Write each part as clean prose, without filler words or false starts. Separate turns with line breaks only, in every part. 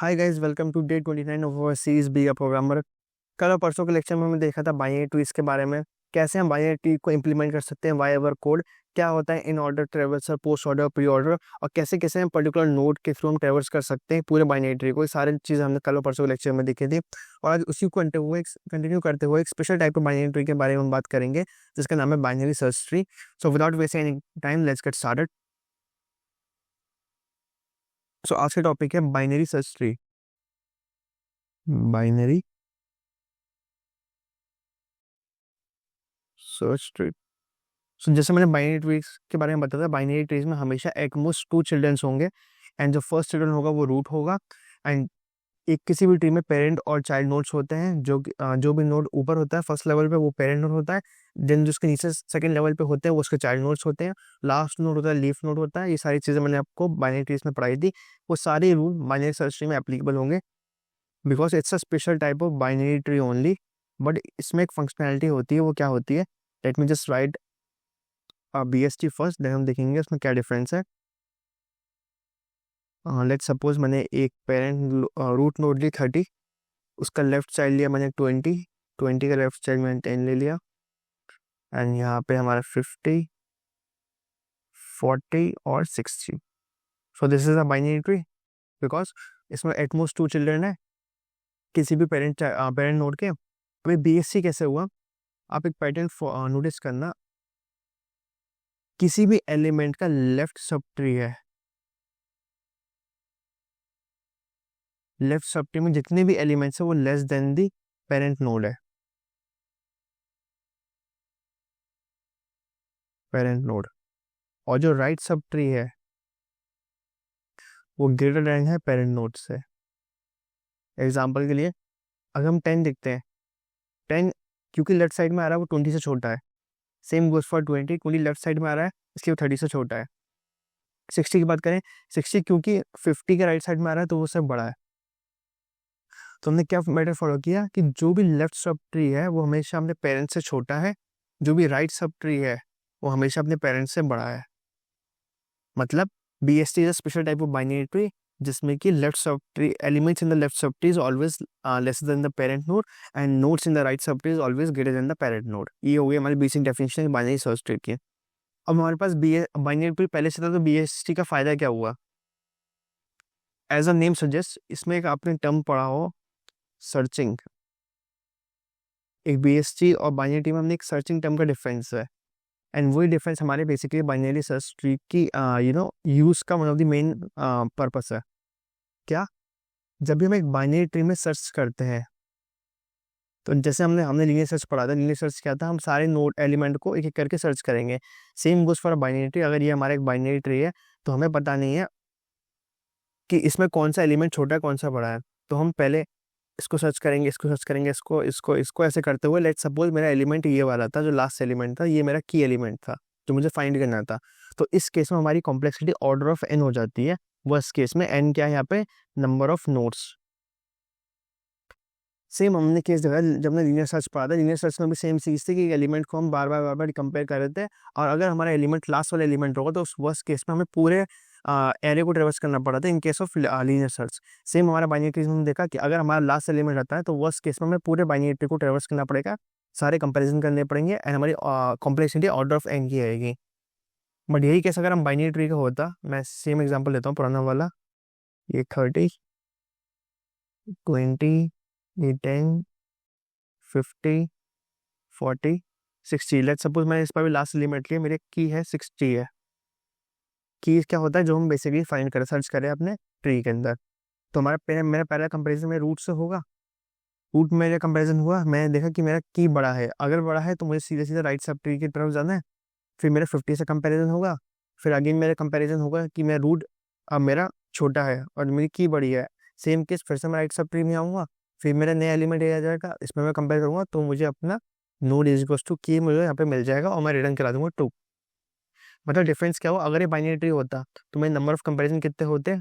Hi guys, welcome to day 29 of our series be a programmer. कल और परसों के लेक्चर में हमने देखा था बाइनरी ट्रीज के बारे में, कैसे हम बाइनरी ट्री को इंप्लीमेंट कर सकते हैं वाई ओवर कोड, क्या होता है in order traversal, post order, pre order, और कैसे कैसे हम पर्टिकुलर नोड के थ्रू हम ट्रेवर्स कर सकते हैं पूरे बाइनरी ट्री को। ये सारी चीज़ें हमने कल और परसों के लेक्चर में देखी थी, और आज उसी को कंटिन्यू करते हुए एक special type of binary tree के बारे में हम बात करेंगे जिसका नाम है binary search tree. So without wasting any time, let's get started. So आज का टॉपिक है binary search tree. Binary search tree. So जैसे मैंने बाइनरी ट्रीज के बारे में बताया था, बाइनरी ट्रीज में हमेशा एट मोस्ट 2 चिल्ड्रंस होंगे, एंड जो फर्स्ट चिल्ड्रन होगा वो रूट होगा। एंड एक किसी भी ट्री में पेरेंट और चाइल्ड नोड्स होते हैं। जो भी नोड ऊपर होता है फर्स्ट लेवल पे वो पेरेंट नोड होता है, देन जो उसके नीचे सेकंड लेवल पे होते हैं वो उसके चाइल्ड नोड्स होते हैं, लास्ट नोड होता है लीफ नोड होता है। ये सारी चीज़ें मैंने आपको बाइनरी ट्रीज में पढ़ाई थी। वो सारे रूल बाइनरी सर्च ट्री में एप्लीकेबल होंगे, because it's a special type of binary tree only. But इसमें एक फंक्शनैलिटी होती है, वो क्या होती है, let me just write BST first, then हम देखेंगे उसमें क्या डिफरेंस है। लेट्स सपोज मैंने एक पेरेंट रूट नोड ली 30, उसका लेफ्ट चाइल्ड लिया मैंने 20, 20 का लेफ्ट चाइल्ड मैंने 10 ले लिया, एंड यहाँ पे हमारा 50, 40 और 60। सो this is a binary tree because इसमें एटमोस्ट 2 चिल्ड्रन है किसी भी पेरेंट नोड के। अभी BST कैसे हुआ, आप एक पैटर्न नोटिस करना, किसी भी एलिमेंट का लेफ्ट सब ट्री है, लेफ्ट सब ट्री में जितने भी एलिमेंट्स है वो लेस देन दी पेरेंट नोड है, पेरेंट नोड। और जो राइट सब ट्री है वो ग्रेटर देन है पेरेंट नोड से। एग्जांपल के लिए अगर हम 10 देखते हैं, 10 क्योंकि लेफ्ट साइड में आ रहा है वो 20 से छोटा है। Same goes for 20, 20 left side में आ रहा है इसलिए वो 30 से छोटा है। 60 की बात करें, 60 क्योंकि 50 के राइट साइड में आ रहा है तो वो सब बड़ा है। तो हमने क्या मैटर फॉलो किया कि जो भी लेफ्ट सब ट्री है वो हमेशा अपने पेरेंट्स से छोटा है, जो भी राइट सब ट्री है वो हमेशा अपने पेरेंट्स से बड़ा है। मतलब BST is a special type of binary tree जिसमें कि left sub tree elements in the left sub tree is always less than the parent node, end nodes in the right sub tree is always greater than the parent node. ये हो गई हमारी basic definition binary search tree की। अब हमारे पास binary tree पहले से था, तो BST का फायदा क्या हुआ। एज अ नेम सजेस्ट, इसमें एक आपने टर्म पढ़ा हो, सर्चिंग। एक BST और बाइनरी ट्री में हमने एक सर्चिंग टर्म का डिफरेंस है, एंड वही डिफरेंस हमारे बेसिकली बाइनरी सर्च ट्री की यूज का one of the main purpose है। क्या, जब भी हम एक बाइनरी ट्री में सर्च करते हैं, तो जैसे हमने हमने लीनियर सर्च पढ़ा था, लीनियर सर्च क्या था, हम सारे नोड एलिमेंट को एक एक करके सर्च करेंगे। Same goes for binary tree. अगर ये हमारा एक बाइनरी ट्री है तो हमें पता नहीं है कि इसमें कौन सा एलिमेंट छोटा है कौन सा बड़ा है, तो हम पहले इसको सर्च करेंगे, इसको सर्च करेंगे, इसको इसको इसको ऐसे करते हुए, लेट सपोज मेरा एलिमेंट ये वाला था, जो लास्ट एलिमेंट था, ये मेरा की एलिमेंट था जो मुझे फाइंड करना था। तो इस केस में हमारी कॉम्प्लेक्सिटी ऑर्डर ऑफ n हो जाती है। वर्स्ट केस में n क्या है यहाँ पे, नंबर ऑफ नोड्स। सेम हमने केस देखा जब हमने लीनियर सर्च पढ़ा था, लीनियर सर्च में भी सेम चीज़ थी कि एलिमेंट को हम बार बार कंपेयर कर रहे थे, और अगर हमारा एलिमेंट लास्ट वाला एलिमेंट होगा तो उस वर्स्ट केस में हमें पूरे एरे को ट्रेवर्स करना पड़ा था in case of linear search. Same हमारा बाइनरी ट्री में हमने देखा कि अगर हमारा लास्ट एलिमेंट रहता है तो वर्स्ट केस में हमें पूरे बाइनरी ट्री को ट्रेवर्स करना पड़ेगा, सारे कंपेरिजन करने पड़ेंगे, एंड हमारी कॉम्प्लेक्सिटी ऑर्डर ऑफ n की आएगी। बट यही केस अगर हम बाइनरी ट्री का होता, मैं सेम एग्जाम्पल लेता हूँ पुराना वाला, ये 30, 20, ये 10, 50, 40, 60। लेट सपोज मैंने इस पर भी लास्ट एलिमेंट लिया, मेरे की है 60 है। की क्या होता है, जो हम बेसिकली फाइंड करें, सर्च करें अपने ट्री के अंदर। तो मेरा पहला कंपैरिजन मेरे रूट से होगा। रूट में मेरा कंपैरिजन हुआ, मैंने देखा कि मेरा की बड़ा है, अगर बड़ा है तो मुझे सीधे सीधे राइट सब ट्री की तरफ जाना है। फिर मेरा 50 से कंपैरिजन होगा, फिर अगेन मेरा कंपैरिजन होगा कि मेरा रूट अब मेरा छोटा है और मेरी की बड़ी है। सेम केस फिर से मैं राइट सब ट्री में आऊँगा, फिर मेरा नया एलिमेंट आ जाएगा, इसमें मैं कंपेयर करूँगा तो मुझे अपना नोड इज इक्वल्स टू की मुझे यहाँ पे मिल जाएगा, और मैं रिटर्न करा दूंगा 2। मतलब डिफरेंस क्या हुआ, अगर ये बाइनरी ट्री होता तो मेरे नंबर ऑफ कंपैरिजन कितने होते,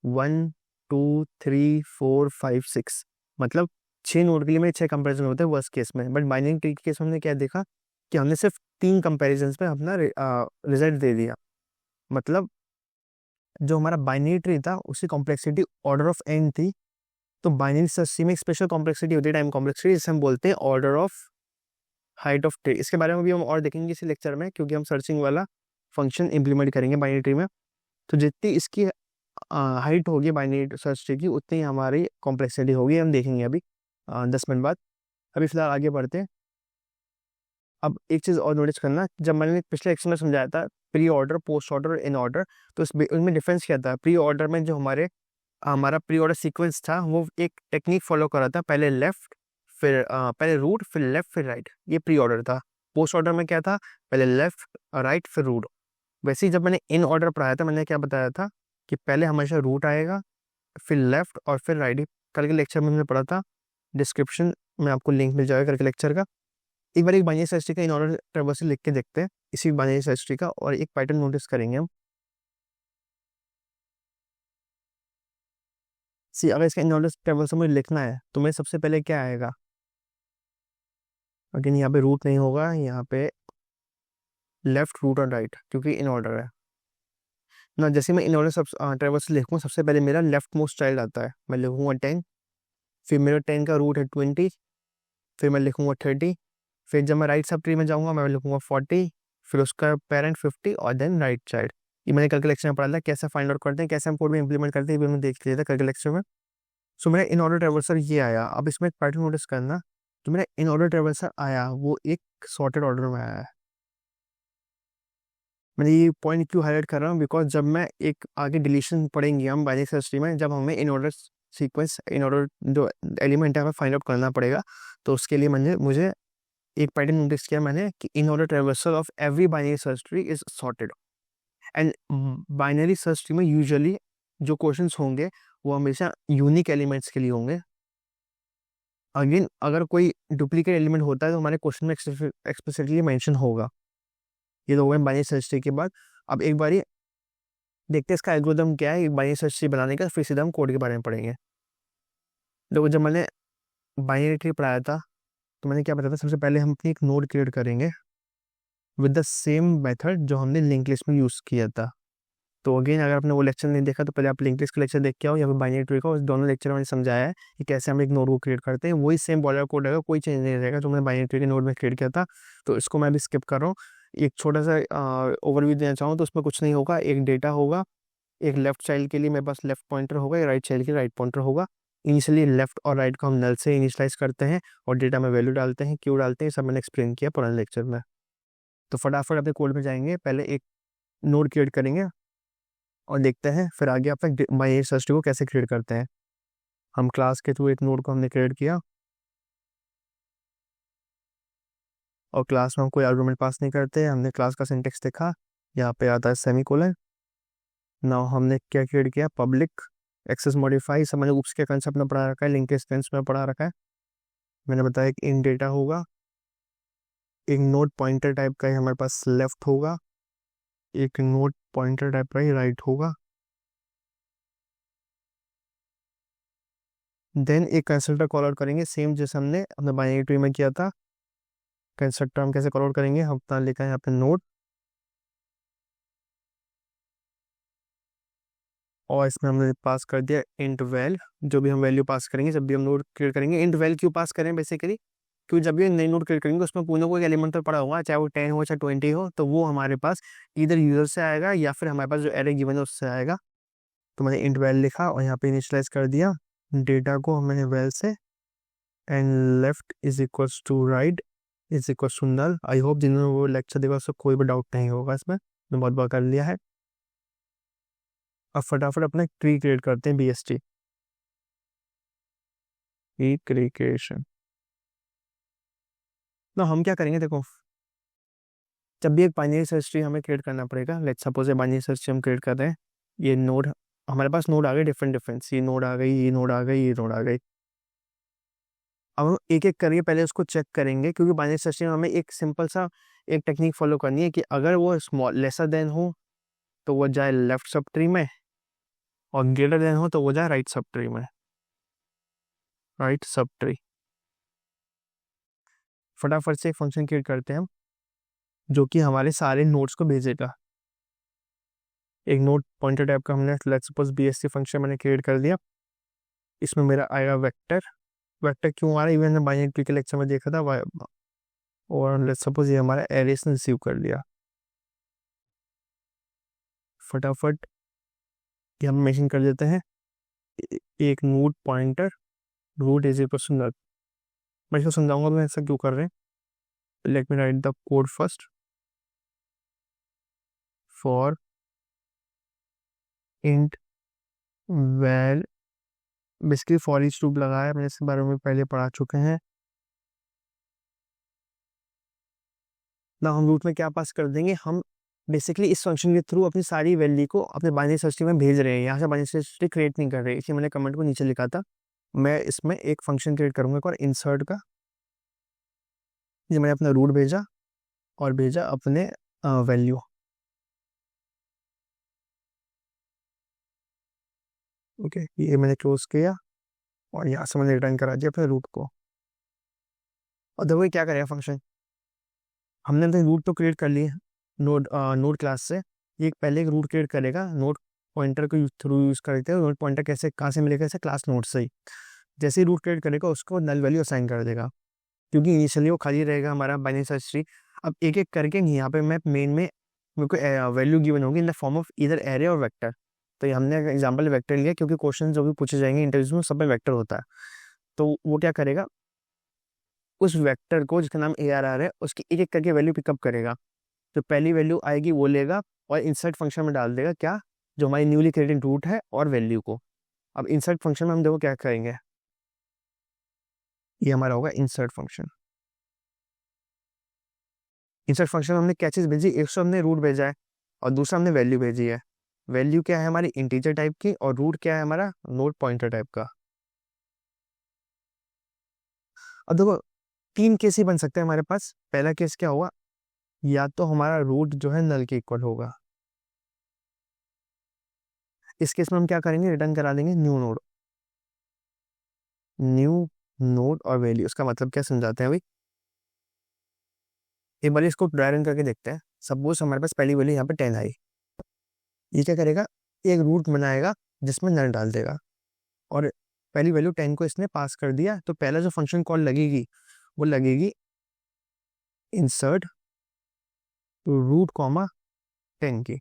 1, 2, 3, 4, 5, 6। मतलब 6 नोड के लिए मेरे 6 कंपैरिजन होते हैं वर्स्ट केस में। बट बाइनरी ट्री के केस में हमने क्या देखा कि हमने सिर्फ 3 कंपैरिजन पे अपना रिजल्ट दे दिया। मतलब जो हमारा बाइनरी ट्री था उसकी कॉम्प्लेक्सिटी ऑर्डर ऑफ एन थी, तो बाइनरी सर्च ट्री में एक स्पेशल कॉम्प्लेक्सिटी होती है, टाइम कॉम्प्लेक्सिटी, जिसे हम बोलते हैं order of height of tree. इसके बारे में भी हम और देखेंगे इसी लेक्चर में, क्योंकि हम सर्चिंग वाला फंक्शन इंप्लीमेंट करेंगे बाइनरी ट्री में। तो जितनी इसकी हाइट होगी बाइनरी सर्च ट्री की, उतनी हमारी कॉम्प्लेक्सिटी होगी, हम देखेंगे अभी 10 मिनट बाद। अभी फिलहाल आगे बढ़ते हैं। अब एक चीज़ और नोटिस करना, जब मैंने पिछले लेक्चर में समझाया था pre order, post order, in order, तो उनमें डिफरेंस क्या था। प्री ऑर्डर में जो हमारा प्री ऑर्डर सीक्वेंस था वो एक टेक्निक फॉलो कर रहा था, पहले लेफ्ट फिर पहले रूट फिर लेफ्ट फिर राइट, ये प्री ऑर्डर था। पोस्ट ऑर्डर में क्या था, पहले लेफ्ट राइट फिर रूट। वैसे ही जब मैंने इन ऑर्डर पढ़ाया था, मैंने क्या बताया था कि पहले हमेशा रूट आएगा फिर लेफ्ट और फिर राइट। कल के लेक्चर में हमने पढ़ा था, डिस्क्रिप्शन में आपको लिंक मिल जाएगा कल के लेक्चर का। एक बार एक बाइनरी सर्च ट्री का इन ऑर्डर ट्रैवर्सल लिख के देखते हैं, इसी बाइनरी सर्च ट्री का, और एक पैटर्न नोटिस करेंगे हम। सी अगर इसका इन ऑर्डर ट्रैवर्सल मुझे लिखना है तो मेरे सबसे पहले क्या आएगा, अगेन यहाँ पे रूट नहीं होगा, यहाँ पे लेफ्ट रूट और राइट, क्योंकि इन ऑर्डर है ना। जैसे मैं इन ऑर्डर सब ट्रैवर्सल लिखूँ, सबसे पहले मेरा लेफ्ट मोस्ट चाइल्ड आता है, मैं लिखूँगा 10, फिर मेरा 10 का रूट है 20, फिर मैं लिखूँगा 30, फिर जब मैं राइट सब ट्री में जाऊँगा मैं लिखूँगा 40, फिर उसका पेरेंट 50 और देन राइट चाइल्ड। ये मैंने कल के लेक्चर में पढ़ा था, कैसे फाइंड आउट करते हैं, कैसे हम कोड में इंप्लीमेंट करते हैं, ये भी हमने देख लिया था कल के लेक्चर में। सो मेरा इन ऑर्डर ट्रैवर्सल ये आया। अब इसमें एक पैटर्न नोटिस करना, जो मेरा इन ऑर्डर ट्रैवर्सल आया वो एक सॉर्टेड ऑर्डर में आया है। मैंने ये पॉइंट क्यों हाईलाइट कर रहा हूँ, बिकॉज जब मैं एक आगे डिलीशन पढ़ेंगे हम बाइनरी सर्च ट्री में, जब हमें in order sequence, in order जो एलिमेंट है हमें फाइंड आउट करना पड़ेगा, तो उसके लिए मुझे एक पैटर्न नोटिस किया मैंने कि in order traversal of every binary search tree is sorted. And binary search tree में यूजुअली जो क्वेश्चंस होंगे वो हमेशा यूनिक एलिमेंट्स के लिए होंगे। अगेन अगर कोई डुप्लीकेट एलिमेंट होता है तो हमारे क्वेश्चन में एक्सप्लिसिटली मेंशन होगा। ये तो हो गए बाइनरी सर्च ट्री के बाद। अब एक बारी देखते हैं इसका एल्गोरिथम क्या है बाइनरी सर्च ट्री बनाने का, फिर सीधा हम कोड के बारे में पढ़ेंगे। देखो जब मैंने बाइनरी ट्री पढ़ाया था तो मैंने क्या बताया था, सबसे पहले हम अपनी एक नोड क्रिएट करेंगे विद द सेम मेथड जो हमने लिंक लिस्ट में यूज़ किया था। तो अगेन अगर आपने वो लेक्चर नहीं देखा तो पहले आप लिंक लिस्ट का लेक्चर देख के आओ, या फिर बाइनरी ट्री का, उस दोनों लेक्चर में मैंने समझाया है कि कैसे हम एक नोड को क्रिएट करते हैं। वही सेम बॉर्डर कोड रहेगा, कोई चेंज नहीं रहेगा जो मैंने बाइनरी ट्री के नोड में क्रिएट किया था। तो इसको मैं भी स्किप कर रहा हूँ। एक छोटा सा ओवरव्यू देना चाहूँ तो उसमें कुछ नहीं होगा, एक डेटा होगा, एक लेफ्ट चाइल्ड के लिए मेरे पास लेफ्ट पॉइंटर होगा, एक राइट चाइल्ड के लिए राइट पॉइंटर होगा। इनिशियली लेफ्ट और राइट को हम नल से इनिशियलाइज करते हैं और डेटा में वैल्यू डालते हैं, क्यों डालते हैं, सब मैंने एक्सप्लेन किया पुराने लेक्चर में। तो फटाफट अपने कोड में जाएंगे, पहले एक नोड क्रिएट करेंगे और देखते हैं फिर आगे आप बाइनरी सर्च ट्री को कैसे क्रिएट करते हैं। हम क्लास के थ्रू एक नोड को हमने क्रिएट किया और क्लास में हम कोई आर्गुमेंट पास नहीं करते, हमने क्लास का सिंटेक्स देखा, यहाँ पे आता है सेमीकोलन। नाउ हमने क्या क्रिएट किया, पब्लिक एक्सेस मॉडिफाई, सब मैंने उप्स के कंसेप्ट में पढ़ा रखा है, लिंक स्टेंस में पढ़ा रखा है। मैंने बताया कि इन डेटा होगा, एक नोड पॉइंटर टाइप का ही हमारे पास लेफ्ट होगा, एक नोड पॉइंटर टाइप का ही राइट होगा। देन एक कंस्ट्रक्टर कॉल आउट करेंगे, सेम जैसे हमने अपने बाइनरी ट्री में किया था। कंस्ट्रक्टर हम कैसे कॉल आउट करेंगे, हम अपना लिखा है यहाँ पे नोड, और इसमें हमने पास कर दिया इंट वैल। जो भी हम वैल्यू पास करेंगे जब भी हम नोड क्रिएट करेंगे, इंट वैल क्यों पास करें बेसिकली, क्योंकि जब भी नई नोड क्रिएट करेंगे उसमें कोई ना कोई एलिमेंट तो पड़ा होगा, चाहे वो 10 हो चाहे 20 हो, तो वो हमारे पास इधर यूजर से आएगा या फिर हमारे पास जो एरे गिवन है उससे आएगा। तो मैंने इंट वैल लिखा और यहाँ पे इनिशियलाइज कर दिया डेटा को मैंने वैल से, and left is equals to right is equals to null. I hope जिन्होंने वो लेक्चर देखा उसको कोई भी डाउट नहीं होगा इसमें, मैं बहुत बार कर लिया है। अब फटाफट अपना ट्री क्रिएट करते हैं, BST क्रिएशन। ना हम क्या करेंगे, देखो जब भी एक बाइनरी सर्च ट्री हमें क्रिएट करना पड़ेगा, लेट्स सपोज ये बाइनरी सर्च ट्री हम क्रिएट कर रहे हैं, ये नोड हमारे पास नोड आ गए डिफरेंट डिफरेंट, ये नोड आ गई, ये नोड आ गई, ये नोड आ गई। अब हम एक एक करके पहले उसको चेक करेंगे, क्योंकि बाइनरी सर्च ट्री में हमें एक सिंपल सा एक टेक्निक फॉलो करनी है कि अगर वो स्मॉल लेसर देन हो तो वो जाए लेफ्ट सब ट्री में, और ग्रेटर देन हो तो वो जाए राइट सब ट्री में, राइट सब ट्री। फटाफट से एक फंक्शन क्रिएट करते हैं हम जो कि हमारे सारे नोड्स को भेजेगा। एक नोड पॉइंटर टाइप का हमने लेट्स सपोज BSC फंक्शन मैंने क्रिएट कर दिया। इसमें मेरा आएगा वेक्टर। वेक्टर क्यों आ रहा है, इवन मैंने बाइनरी ट्री के लेक्चर में देखा था। और लेट्स सपोज ये हमारा एरेस ने रिसीव कर लिया। फटाफट ये हम मेंशन कर देते हैं, एक node pointer root is equal to null. मैं इसको समझाऊंगा तो ऐसा क्यों कर रहे हैं। Let me write the code first. For int val, basically for each loop लगाया, मैंने इसके बारे में पहले पढ़ा चुके हैं ना। हम रूट में क्या पास कर देंगे, हम बेसिकली इस फंक्शन के थ्रू अपनी सारी वैल्यू को अपने बाइनरी सर्च ट्री में भेज रहे हैं। यहाँ से बाइनरी सर्च ट्री क्रिएट नहीं कर रहे, इसलिए मैंने कमेंट को नीचे लिखा था। मैं इसमें एक फंक्शन क्रिएट करूंगा और इंसर्ट का, ये मैंने अपना रूट भेजा और भेजा अपने वैल्यू। ओके, ये मैंने क्लोज किया और यहाँ से मैंने रिटर्न करा दिया अपने रूट को। और देखो ये क्या करेगा फंक्शन, हमने अपने रूट तो क्रिएट कर लिए नोड क्लास से। ये पहले एक रूट क्रिएट करेगा नोड पॉइंटर को थ्रू यूज करते हैं। नोड पॉइंटर कैसे कहाँ से मिलेगा, ऐसे क्लास नोड से ही। जैसे ही रूट क्रिएट करेगा उसको नल वैल्यू असाइन कर देगा, क्योंकि इनिशियली वो खाली रहेगा हमारा बाइनरी सर्च ट्री। अब एक एक करके यहाँ पे मैं मेन में मेरे को वैल्यू गिवन होगी इन द फॉर्म ऑफ इधर एरे और वेक्टर। तो ये हमने एग्जाम्पल वेक्टर लिया, क्योंकि क्वेश्चन जो भी पूछे जाएंगे इंटरव्यू में सब में वेक्टर होता है। तो वो क्या करेगा, उस वेक्टर को जिसका नाम ARR है उसकी एक एक करके वैल्यू पिकअप करेगा। तो पहली वैल्यू आएगी वो लेगा और इंसर्ट फंक्शन में डाल देगा क्या, जो हमारी न्यूली क्रिएटेड रूट है और वैल्यू को। अब इंसर्ट फंक्शन में हम देखो क्या करेंगे, ये हमारा होगा इंसर्ट फंक्शन। इंसर्ट फंक्शन में हमने क्या चीज़ भेजी, एक तो हमने रूट भेजा है और दूसरा हमने वैल्यू भेजी है। वैल्यू क्या है हमारी इंटीजर टाइप की और रूट क्या है हमारा नोड पॉइंटर टाइप का। अब देखो तीन केस ही बन सकते हैं हमारे पास। पहला केस क्या होगा, या तो हमारा रूट जो है नल के इक्वल होगा। इस केस में हम क्या करेंगे, रिटर्न करा देंगे न्यू नोड। न्यू नोड और वैल्यू, उसका मतलब क्या समझाते हैं भाई, एक बार इसको ड्राई रन करके देखते हैं। सपोज हमारे पास पहली वैल्यू यहाँ पे 10 आई, ये क्या करेगा, एक रूट बनाएगा जिसमें नल डाल देगा। और पहली वैल्यू 10 को इसने पास कर दिया, तो पहला जो फंक्शन कॉल लगेगी वो लगेगी इंसर्ट रूट कॉमा 10 की।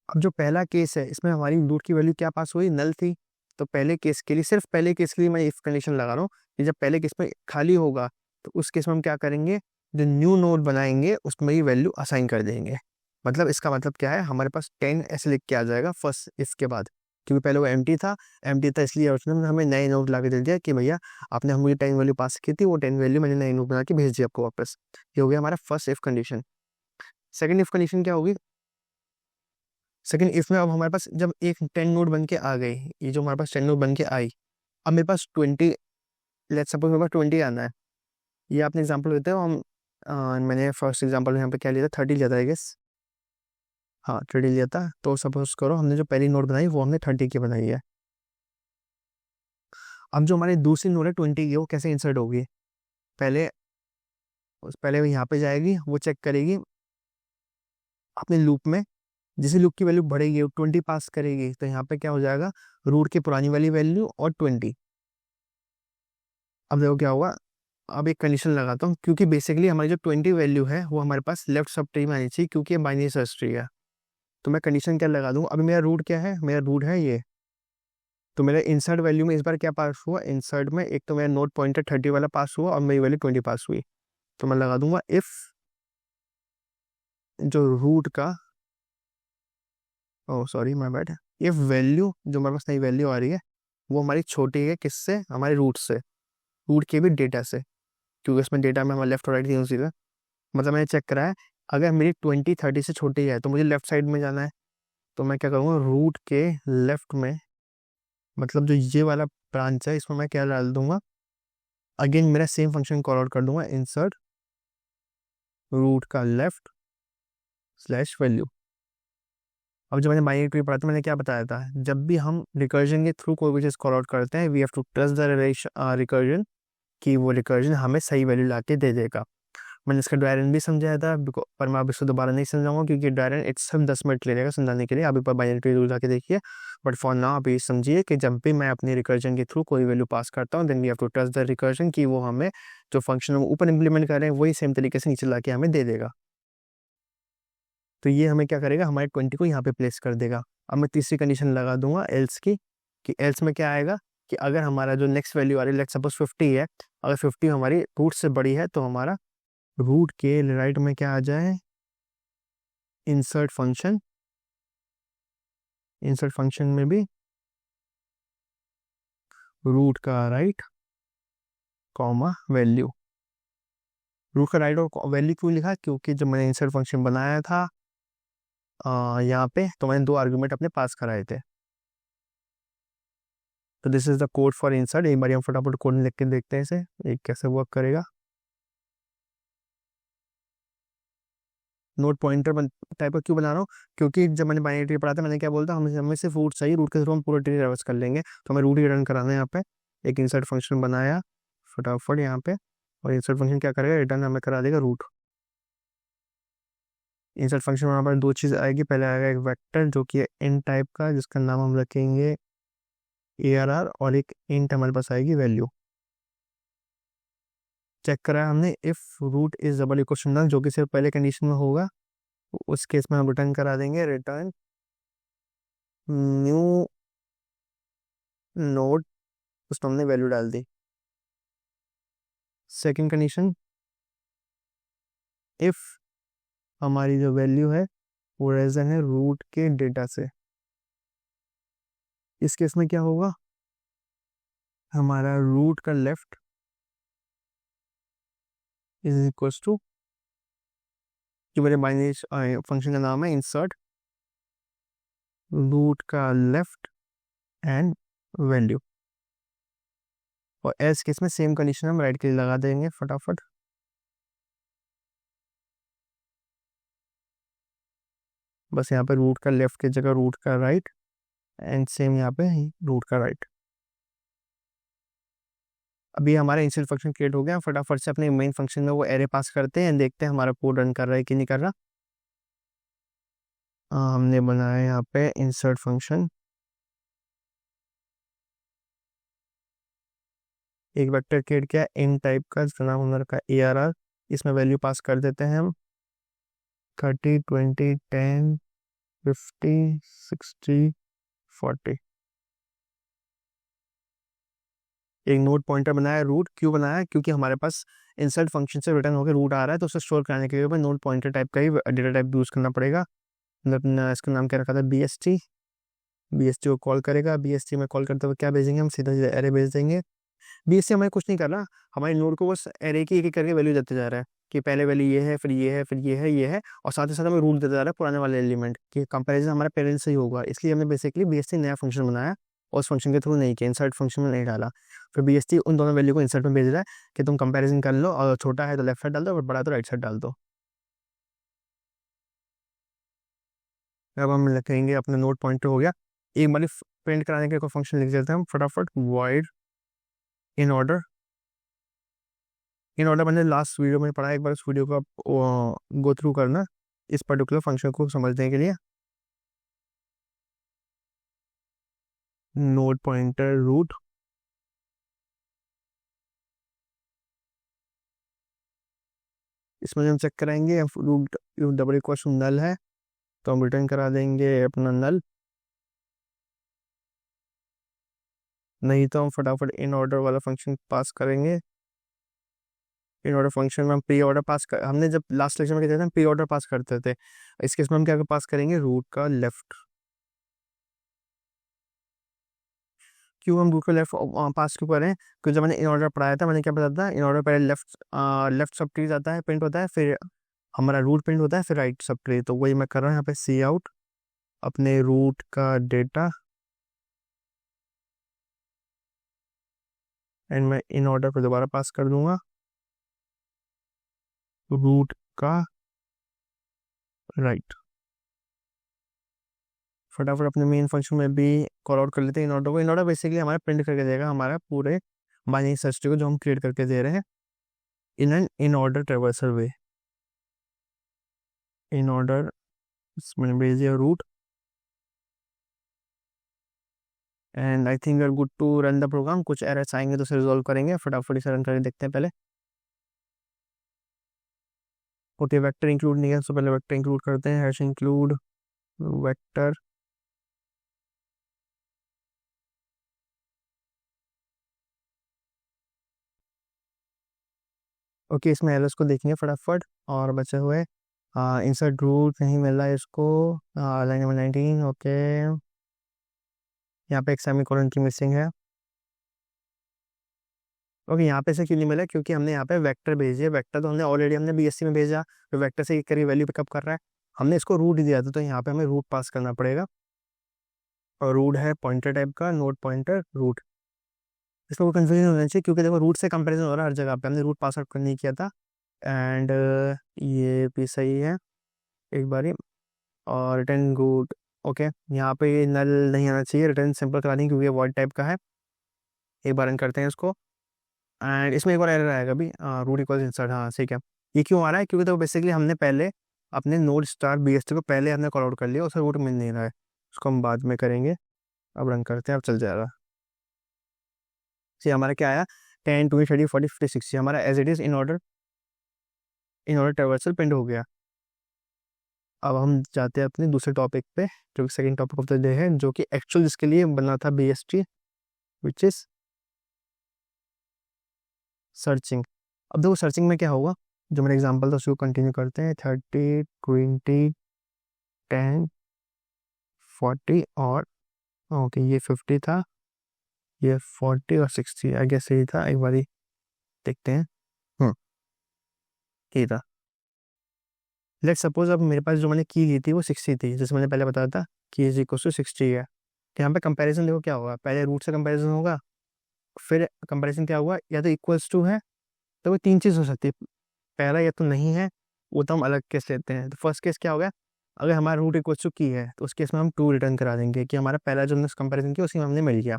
अब जो पहला केस है इसमें हमारी रूट की वैल्यू क्या पास हुई, नल थी। तो पहले केस के लिए, सिर्फ पहले केस के लिए मैं इफ कंडीशन लगा रहा हूँ कि जब पहले केस में खाली होगा तो उस केस में हम क्या करेंगे, जो न्यू नोड बनाएंगे उसमें ही वैल्यू असाइन कर देंगे। मतलब इसका मतलब क्या है, हमारे पास 10 ऐसे लिख के आ जाएगा फर्स्ट इफ के बाद, क्योंकि पहले वो एम्प्टी था इसलिए उसने हमें नए नोड ला के दे दिया कि भैया आपने हम मुझे 10 वैल्यू पास की थी, वो 10 वैल्यू मैंने नए नोड बना के भेज दिया आपको वापस। ये हो गया हमारा first if condition. Second if condition क्या होगी, सेकंड इफ में अब हमारे पास जब एक 10 नोड बन के आ गई, ये जो हमारे पास 10 नोड बन के आई, अब मेरे पास 20, लेट्स सपोज मेरे पास 20 आना है। ये आपने एग्जांपल देते हो, हम मैंने फर्स्ट एग्जांपल यहाँ पे क्या लिया था, 30 लिया था आई गेस। हाँ 30 लिया था। तो सपोज करो हमने जो पहली नोड बनाई वो हमने 30 की बनाई है। अब जो हमारी दूसरी नोड है 20 की, वो कैसे इंसर्ट होगी, पहले पहले वो यहाँ पे जाएगी, वो चेक करेगी अपने लूप में, जैसे लूप की वैल्यू बढ़ेगी 20 पास करेगी, तो यहाँ पे क्या हो जाएगा, रूट की पुरानी वाली वैल्यू और 20। अब देखो क्या होगा, अब एक कंडीशन लगाता हूँ, क्योंकि बेसिकली हमारी जो 20 वैल्यू है वो हमारे पास लेफ्ट सब ट्री में आनी चाहिए, क्योंकि ये बाइनरी सर्च ट्री है। तो मैं कंडीशन क्या लगा दूँ, अभी मेरा रूट क्या है, मेरा रूट है ये। तो मेरा इंसर्ट वैल्यू में इस बार क्या पास हुआ, इंसर्ट में एक तो मेरा नोट पॉइंटर 30 वाला पास हुआ और मेरी वैल्यू 20 पास हुई। तो मैं लगा दूंगा इफ जो रूट का, oh sorry my bad, if value जो हमारे पास नई वैल्यू आ रही है वो हमारी छोटी है किससे, हमारे रूट से, रूट के भी डेटा से, क्योंकि उसमें डेटा में हमारा लेफ्ट और राइट तीनों चीज़ें। मतलब मैंने चेक करा है, अगर मेरी 20 30 से छोटी है तो मुझे लेफ्ट साइड में जाना है। तो मैं क्या करूँगा, रूट के लेफ्ट में, मतलब जो ये वाला ब्रांच है इसमें मैं क्या डाल दूंगा, अगेन मेरा सेम फंक्शन कॉल आउट कर दूंगा, इंसर्ट रूट का लेफ्ट स्लैश वैल्यू। अब जब मैंने बाइनरी ट्री पढ़ा था मैंने क्या बताया था, जब भी हम रिकर्जन के थ्रू कोई भी चीज़ कॉल आउट करते हैं, we have to trust the recursion कि वो रिकर्जन हमें सही वैल्यू ला के दे देगा। मैंने इसका ड्रायरन भी समझाया था, पर मैं अब इसको दोबारा नहीं समझाऊंगा क्योंकि ड्रायरन इट्स सब 10 मिनट ले लेगा समझाने के लिए। अभी पर बाइनरी ट्री रूल जाके देखिए, बट फॉर नाउ अभी समझिए कि जब भी मैं अपनी रिकर्जन के थ्रू कोई वैल्यू पास करता हूँ, then we have to trust the recursion कि वो हमें जो फंक्शन हम ऊपर इंप्लीमेंट कर रहे हैं वही सेम तरीके से नीचे ला के हमें दे देगा। तो ये हमें क्या करेगा, हमारे 20 को यहाँ पे प्लेस कर देगा। अब मैं तीसरी कंडीशन लगा दूंगा एल्स की, कि एल्स में क्या आएगा कि अगर हमारा जो नेक्स्ट वैल्यू आ रही है, लेट्स सपोज 50 है, अगर 50 हमारी रूट से बड़ी है तो हमारा रूट के राइट में क्या आ जाए, इंसर्ट फंक्शन। इंसर्ट फंक्शन में भी रूट का राइट कॉमा वैल्यू। रूट का राइट और वैल्यू क्यों लिखा, क्योंकि जब मैंने इंसर्ट फंक्शन बनाया था यहाँ पे, तो मैंने 2 आर्गुमेंट अपने पास कराए थे। तो this is the code for insert. एक बार हम फटाफट कोड लिख के देखते हैं इसे, ये कैसे वर्क करेगा। नोट पॉइंटर टाइप का क्यों बना रहा हूँ, क्योंकि जब मैंने बाइनरी ट्री पढ़ा था मैंने क्या बोलता, हमें सिर्फ रूट चाहिए, रूट के थ्रू हम पूरा ट्री रिवर्स कर लेंगे। तो हमें रूट ही रन कराना है। यहाँ पे एक इंसर्ट फंक्शन बनाया फटाफट यहाँ पे, और इंसर्ट फंक्शन क्या करेगा, रिटर्न हमें करा देगा रूट। इंसर्ट फंक्शन वहाँ पर 2 चीज़ आएगी, पहले आएगा एक वेक्टर जो कि इन टाइप का, जिसका नाम हम रखेंगे ARR, और एक इंट हमारे पास आएगी वैल्यू। चेक करा हमने, if root is double equal to null, जो कि सिर्फ पहले कंडीशन में होगा, उस केस में हम रिटर्न करा देंगे रिटर्न न्यू नोड, उसमें हमने वैल्यू डाल दी। सेकंड कंडीशन, इफ हमारी जो वैल्यू है वो रेजन है रूट के डेटा से, इस केस में क्या होगा, हमारा रूट का लेफ्ट इज इक्वल टू, जो मेरे बाइनरी फंक्शन का नाम है इंसर्ट रूट का लेफ्ट एंड वैल्यू। और एस केस में सेम कंडीशन हम राइट के लिए लगा देंगे फटाफट। बस यहाँ पे रूट का लेफ्ट की जगह रूट का राइट, एंड सेम यहाँ पे रूट का राइट। अभी हमारा इंसर्ट फंक्शन क्रिएट हो गया। फटाफट से अपने मेन फंक्शन में वो एरे पास करते हैं, देखते हैं हमारा कोड रन कर रहा है कि नहीं कर रहा। हमने बनाया यहाँ पे इंसर्ट फंक्शन, एक वेक्टर क्रिएट किया इन टाइप का, जिसका नाम हमने रखा ARR। इसमें वैल्यू पास कर देते हैं हम 30, 20, 10, 50, 60, 40। एक नोट पॉइंटर बनाया रूट, क्यों बनाया, क्योंकि हमारे पास इंसर्ट फंक्शन से रिटर्न होकर रूट आ रहा है, तो उसे स्टोर कराने के लिए हमें नोट पॉइंटर टाइप का ही डेटा टाइप यूज करना पड़ेगा। मतलब इसका नाम क्या रखा था, BST। BST को कॉल करेगा, BST में कॉल करते हुए क्या भेजेंगे, हम सीधा सीधा एरे भेज देंगे। BST हमें कुछ नहीं कर रहा, हमारे नोड को बस एरे की एक करके वैल्यू देते जा रहा है कि पहले वैल्यू ये है, फिर ये है, फिर ये है, ये है, और साथ ही साथ हमें रूल देता जा रहा है पुराने वाले एलिमेंट कि कंपैरिजन हमारे पेरेंट्स से ही होगा। इसलिए हमने बेसिकली BST नया फंक्शन बनाया और उस फंक्शन के थ्रू नहीं किया, इंसर्ट फंक्शन में नहीं डाला। फिर BST उन दोनों वैल्यू को इंसर्ट में भेज रहा है कि तुम कंपैरिजन कर लो, और छोटा है तो लेफ्ट साइड डाल दो और बड़ा है तो राइट साइड डाल दो। अब हम लिखेंगे अपना नोट पॉइंटर हो गया। एक बार प्रिंट कराने के फंक्शन लिख देते हैं हम फटाफट, void in order. In order मैंने लास्ट वीडियो में पढ़ा, एक बार उस वीडियो को आप गो थ्रू करना इस पर्टिकुलर फंक्शन को समझने के लिए। नोड पॉइंटर रूट, इसमें हम चेक कराएंगे रूट डबल इक्वल नल है तो हम रिटर्न करा देंगे अपना नल, नहीं तो हम फटाफट इन ऑर्डर वाला फंक्शन पास करेंगे। इन ऑर्डर फंक्शन में हम प्री ऑर्डर पास कर, हमने जब लास्ट लेक्चर में कहते थे हम प्री ऑर्डर पास करते थे, इस केस में हम क्या पास करेंगे, रूट का लेफ्ट। क्यों हम रूट का लेफ्ट पास क्यों करें, क्योंकि जब मैंने इन ऑर्डर पढ़ाया था मैंने क्या बताया था, इन ऑर्डर पहले लेफ्ट लेफ्ट सब ट्री आता है, प्रिंट होता है, फिर हमारा रूट प्रिंट होता है, फिर राइट सब ट्री। तो वही मैं कर रहा हूँ यहाँ पे, सी आउट अपने रूट का डेटा, एंड मैं इन ऑर्डर पर दोबारा पास कर दूंगा रूट का राइट। फटाफट अपने मेन फंक्शन में भी कॉल आउट कर लेते हैं इन ऑर्डर को। इन ऑर्डर बेसिकली हमारा प्रिंट करके देगा हमारा पूरे बाइनरी सर्च ट्री को जो हम क्रिएट करके दे रहे हैं। In an in order traversal way, in order मैंने भेज दिया root, and I think we are good to run the program. कुछ एरर्स आएंगे तो उसे रिजॉल्व करेंगे, फटाफट इसे रन करके देखते हैं पहले। ओके, वेक्टर इंक्लूड नहीं है, तो पहले वेक्टर इंक्लूड करते हैं, हैश इंक्लूड वेक्टर। ओके, इसमें एरर्स को देखेंगे फटाफट, और बचे हुए इंसर्ट रूट नहीं मिल रहा है इसको, लाइन नंबर 19। ओके, यहाँ पे एक सेमीकोलन की मिसिंग है। ओके, यहाँ पे से क्यों नहीं मिला, क्योंकि हमने यहाँ पे वेक्टर भेजी है। वेक्टर तो हमने ऑलरेडी हमने बीएससी में भेजा, तो वेक्टर से करीब वैल्यू पिकअप कर रहा है। हमने इसको रूट ही दिया था, तो यहाँ पे हमें रूट पास करना पड़ेगा, और रूट है पॉइंटर टाइप का, नोट पॉइंटर रूट। इसमें कोई कंफ्यूजन होना चाहिए, क्योंकि देखो रूट से कंपैरिजन हो रहा है हर जगह पे, हमने रूट पास आउट नहीं किया था। एंड ये भी सही है एक बारी, और रिटर्न रूट। ओके, यहाँ पे नल नहीं आना चाहिए, रिटर्न सिंपल करा देंगे क्योंकि वॉइड टाइप का है। एक बार रन करते हैं इसको, एंड इसमें एक और एरर आएगा अभी, रूट इक्वल्स इंसर्ट। हाँ ठीक है, ये क्यों आ रहा है, क्योंकि तो बेसिकली हमने पहले अपने नोड स्टार बीएसटी को पहले हमने कॉल आउट कर लिया, उसे रूट मिल नहीं रहा है, उसको हम बाद में करेंगे। अब रन करते हैं, अब चल जाएगा। सी हमारा क्या आया, 10 20 30 40 50 60, हमारा as it is in order traversal print हो गया। अब हम जाते हैं अपने दूसरे टॉपिक पे, जो कि second topic of the day है, जो कि एक्चुअल जिसके लिए बना था बीएसटी, विच इज सर्चिंग। अब देखो सर्चिंग में क्या होगा, जो मेरा एग्जांपल था उसको कंटिन्यू करते हैं। 30 20 10 40 और ओके, ये 50 था, ये 40 और 60 आई गेस यही था, एक बारी देखते हैं। हम्म, यही था। लेट सपोज अब मेरे पास जो मैंने की ली थी वो 60 थी, जैसे मैंने पहले बताया था कि इज इक्वल टू 60 है। तो यहाँ पे कंपैरिजन देखो क्या होगा, पहले रूट से कंपैरिजन होगा, फिर कंपैरिजन क्या हुआ, या तो इक्वल्स टू है, तो वो तीन चीज़ हो सकती है। पहला या तो नहीं है, वो तो हम अलग केस लेते हैं। तो फर्स्ट केस क्या होगा, अगर हमारा रूट इक्वल्स टू की है तो उस केस में हम ट्रू रिटर्न करा देंगे कि हमारा पहला जो हमने कंपैरिजन किया उसी में हमने मिल गया।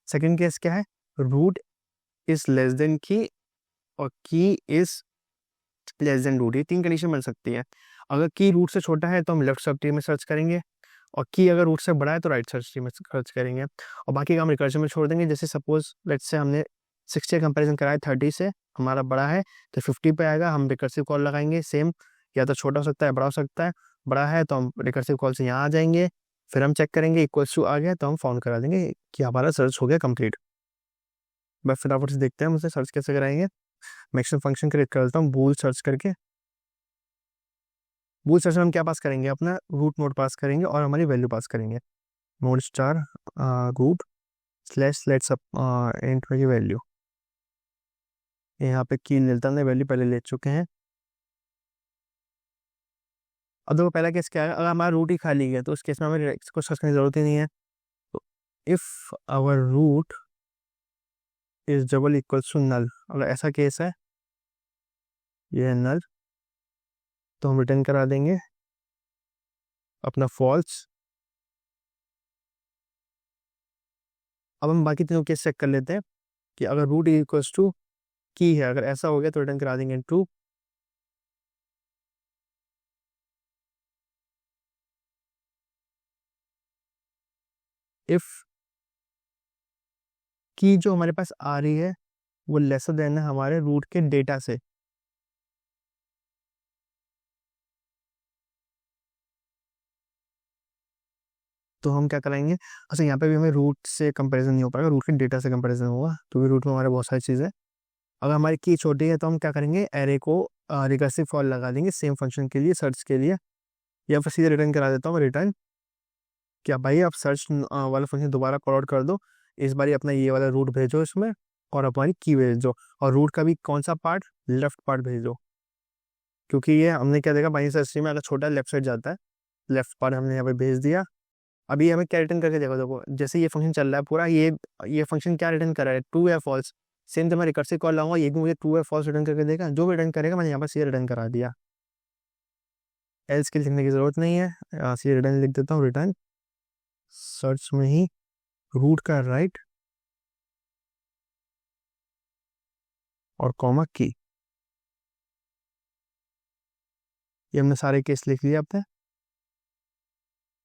सेकंड केस क्या है, रूट इज लेस देन की, और की इज लेस देन रूट, ये तीन कंडीशन बन सकती है। अगर की रूट से छोटा है तो हम लेफ्ट सब ट्री में सर्च करेंगे, और की अगर रूट से बड़ा है तो राइट सर्च ट्री में सर्च करेंगे, और बाकी काम रिकर्जन में छोड़ देंगे। जैसे सपोज लेट्स से हमने 60 कंपैरिजन कराया 30 से, हमारा बड़ा है तो 50 पे आएगा, हम रिकर्सिव कॉल लगाएंगे सेम, या तो छोटा हो सकता है बड़ा हो सकता है। बड़ा है तो हम रिकर्सिव कॉल से यहाँ आ जाएंगे, फिर हम चेक करेंगे इक्वल्स टू आ गया तो हम फाउंड करा देंगे कि हमारा सर्च हो गया कंप्लीट। बस फटाफट से देखते हैं हम उसे सर्च कैसे कराएंगे। मैक्सिमम फंक्शन क्रिएट कर देता हूँ बूल सर्च करके। बूल सर्च में हम क्या पास करेंगे, अपना रूट नोड पास करेंगे और हमारी वैल्यू पास करेंगे, node star root slash let's end की वैल्यू। यहाँ पे की मिलता है, वैल्यू पहले ले चुके हैं। अब देखो पहला केस क्या है, अगर हमारा रूट ही खाली है तो उस केस में हमें इसको सर्च करने की जरूरत ही नहीं है। तो if our root is double equals to null, अगर ऐसा केस है, ये है नल, तो हम रिटर्न करा देंगे अपना फॉल्स। अब हम बाकी तीनों केस चेक कर लेते हैं कि अगर रूट इक्वल्स टू की है, अगर ऐसा हो गया तो रिटर्न करा देंगे ट्रू। इफ की जो हमारे पास आ रही है वो लेसर देन है हमारे रूट के डेटा से, तो हम क्या कराएंगे। अच्छा, यहाँ पे भी हमें रूट से कंपैरिजन नहीं हो पाएगा, रूट के डेटा से कंपैरिजन होगा, क्योंकि रूट में हमारे बहुत सारी चीज़ें। अगर हमारी की छोटी है तो हम क्या करेंगे, एरे को रिकर्सिव फॉर लगा देंगे सेम फंक्शन के लिए, सर्च के लिए, या फिर सीधे रिटर्न करा देता हूँ रिटर्न क्या भाई आप सर्च वाला फंक्शन दोबारा कॉल आउट कर दो, इस बार अपना ये वाला रूट भेजो इसमें, और हमारी की भेज दो, और रूट का भी कौन सा पार्ट, लेफ्ट पार्ट भेज दो, क्योंकि ये हमने क्या देखा बाई सर्च में अगर छोटा लेफ्ट साइड जाता है, लेफ्ट पार्ट हमने यहाँ पे भेज दिया। अभी हमें क्या रिटर्न करके देखो, देखो जैसे ये फंक्शन चल रहा है पूरा, ये फंक्शन क्या रिटर्न कर रहा है, ट्रू या फॉल्स। सेम तो मैं रिकर्सिव कॉल लाऊंगा, ये भी मुझे ट्रू या फॉल्स रिटर्न करके देगा, जो भी रिटर्न करेगा मैंने यहाँ पर सीधे रिटर्न करा दिया, एल्स के लिखने की जरूरत नहीं है, सीधे रिटर्न लिख देता हूँ, रिटर्न सर्च में ही रूट का राइट और कॉमा की। ये हमने सारे केस लिख लिए अपने।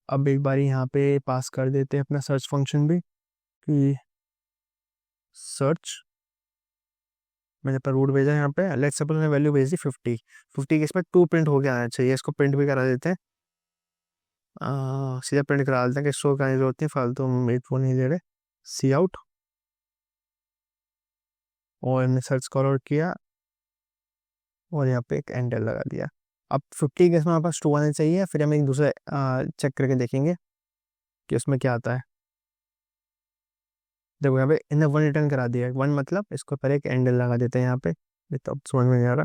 अब एक बार यहाँ पे पास कर देते हैं अपना सर्च फंक्शन भी कि सर्च, मैंने पर रूट भेजा यहाँ पे। लेट्स सपोज मैंने वैल्यू भेज दी 50, 50 के इसमें 2 प्रिंट हो गया आना चाहिए, इसको प्रिंट भी करा देते हैं। सीधा प्रिंट करा देते हैं कि स्टोर करने की जरूरत नहीं, फालतू हम वो नहीं दे रहे। सी आउट, और हमने सर्च कॉल किया और यहाँ पे एक एंटर लगा दिया। अब 50 के इसमें हमारे पास 2 आने चाहिए, फिर हम एक दूसरे चेक करके देखेंगे कि उसमें क्या आता है। देखो यहाँ पे इन्हें 1 रिटर्न करा दिया है, 1 मतलब इसको पर एक एंडल लगा देते हैं यहाँ पे। तो अब समझ में नहीं आ रहा।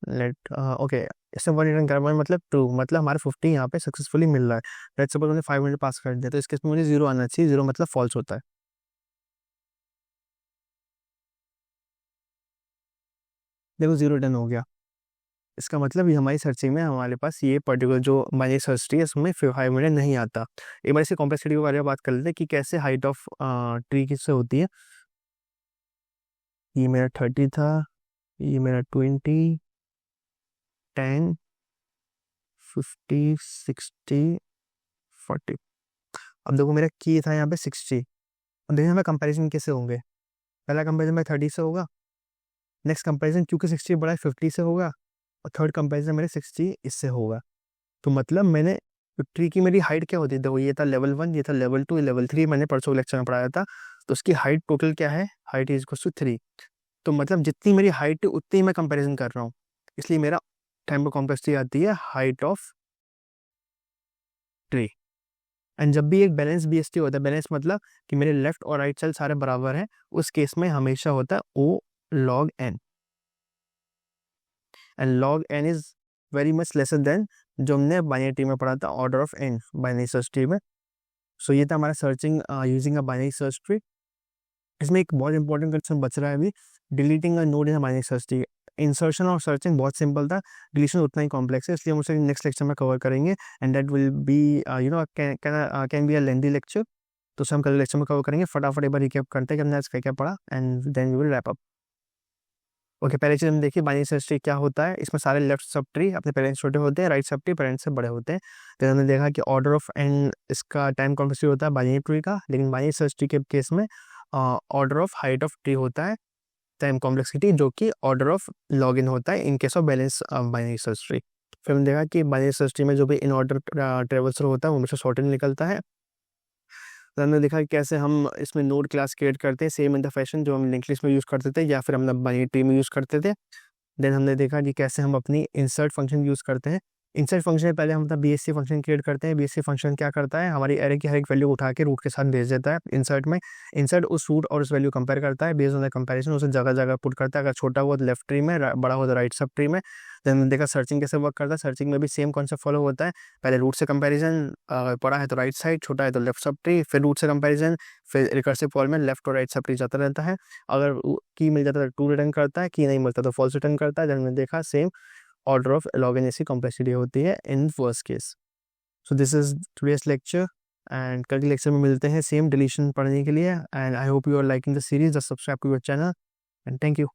लेट ओके, इसमें 1 रिटर्न करा, 1 मतलब ट्रू, मतलब हमारे 50 यहाँ पे सक्सेसफुली मिल रहा है। लेट्स सपोज मैंने 500 पास कर दिया, तो इसके इसमें मुझे 0 आना चाहिए, 0 मतलब फॉल्स होता है। देखो 0 रिटर्न हो गया, इसका मतलब ये हमारी सर्चिंग में हमारे पास ये पर्टिकुलर जो हमारी सर्च ट्री है उसमें 500 नहीं आता। एक बार इसकी कॉम्प्लेक्सिटी के बारे में बात कर लेते हैं कि कैसे हाइट ऑफ ट्री किससे होती है। ये मेरा 30 था, ये मेरा 20, 10, 50, 60, 40। अब देखो मेरा की था यहाँ पे 60। अब देखिए हमें कंपैरिजन कैसे होंगे। पहला कंपैरिजन मेरा 30 से होगा, नेक्स्ट कंपैरिजन क्योंकि 60 बड़ा है 50 से होगा, और थर्ड कंपैरिजन मेरे 60 इससे होगा। तो मतलब मैंने ट्री की मेरी हाइट क्या होती है, देखो ये था लेवल 1, ये था लेवल 2, लेवल 3 मैंने परसों लेक्चर में पढ़ाया था। तो उसकी हाइट टोटल क्या है, हाइट इज इक्वल टू 3। तो मतलब जितनी मेरी हाइट है उतनी मैं कंपैरिजन कर रहा हूँ, इसलिए मेरा टाइम पर कॉम्प्लेक्सिटी आती है हाइट ऑफ ट्री। एंड जब भी एक बैलेंस बीएसटी होता है, बैलेंस मतलब कि मेरे लेफ्ट और राइट साइड सारे बराबर हैं, उस केस में हमेशा होता है O log n, and log n is very much lesser than जो हमने बाइनरी ट्री में पढ़ा था, order of n binary search tree में। सो ये था हमारा searching using a binary search tree. इसमें एक बहुत इंपॉर्टेंट क्वेश्चन बच रहा है अभी, deleting a node in a binary search tree. Insertion और सर्चिंग बहुत सिंपल था, डिलीशन उतना ही कॉम्प्लेक्स है, इसलिए हम उसे नेक्स्ट लेक्चर में कवर करेंगे, and that will be you know can be a lengthy lecture. तो उसे हम कल लेक्चर में कवर करेंगे। फटाफट एक बार रिकैप करते हैं कि हमने आज क्या क्या पढ़ा, and then we will wrap up. Okay, पहले चीज हम देखिए बाइनरी सर्च ट्री क्या होता है। इसमें सारे लेफ्ट सब ट्री अपने पेरेंट्स छोटे होते हैं, राइट सब ट्री पेरेंट्स से बड़े होते हैं। तो हमने देखा कि ऑर्डर ऑफ एन इसका टाइम कॉम्प्लेक्सिटी होता है बाइनरी ट्री का, लेकिन बाइनरी सर्च ट्री के केस में order of height of tree होता है टाइम कॉम्प्लेक्सिटी, जो कि ऑर्डर ऑफ लॉग इन होता है in case of balance binary search tree. फिर हमने देखा कि बाइनरी सर्च ट्री में जो भी इन ऑर्डर ट्रेवल्सर होता है वो हमेशा सॉर्टेड निकलता है। तो हमने देखा कि कैसे हम इसमें नोड क्लास क्रिएट करते हैं, सेम इन द फैशन जो हम लिंक लिस्ट में यूज़ करते थे या फिर हम बाइनरी ट्री में यूज़ करते थे। देन हमने देखा कि कैसे हम अपनी इंसर्ट फंक्शन यूज़ करते हैं। इंसर्ट फंक्शन से पहले हम अपना बीएससी फंक्शन क्रिएट करते हैं। बीएससी फंक्शन क्या करता है, हमारी एरे की हर एक वैल्यू उठा के रूट के साथ भेज देता है इंसर्ट में। इंसर्ट उस रूट और उस वैल्यू कंपेयर करता है, बेस्ड ऑन द कंपैरिजन उसे जगह जगह पुट करता है। अगर छोटा हुआ तो लेफ्ट ट्री में, बड़ा हुआ तो राइट सब ट्री में। देन हमने देखा सर्चिंग कैसे वर्क करता है। सर्चिंग में भी सेम कॉन्सेप्ट फॉलो होता है, पहले रूट से कंपैरिजन, बड़ा है तो राइट साइड, छोटा है तो लेफ्ट सब ट्री, फिर रूट से कंपैरिजन, फिर रिकर्सिव कॉल में लेफ्ट और राइट सब ट्री जाता रहता है। अगर की मिल जाता है तो ट्रू रिटर्न करता है, की नहीं मिलता तो फॉल्स रिटर्न करता है। देन हमने देखा same order of log n ऐसी कॉम्प्लेक्सिटी होती है in first case. So this is today's lecture, and कल के लेक्चर में मिलते हैं सेम डिलीशन पढ़ने के लिए। And I hope you are liking the series, just subscribe to your channel, and thank you.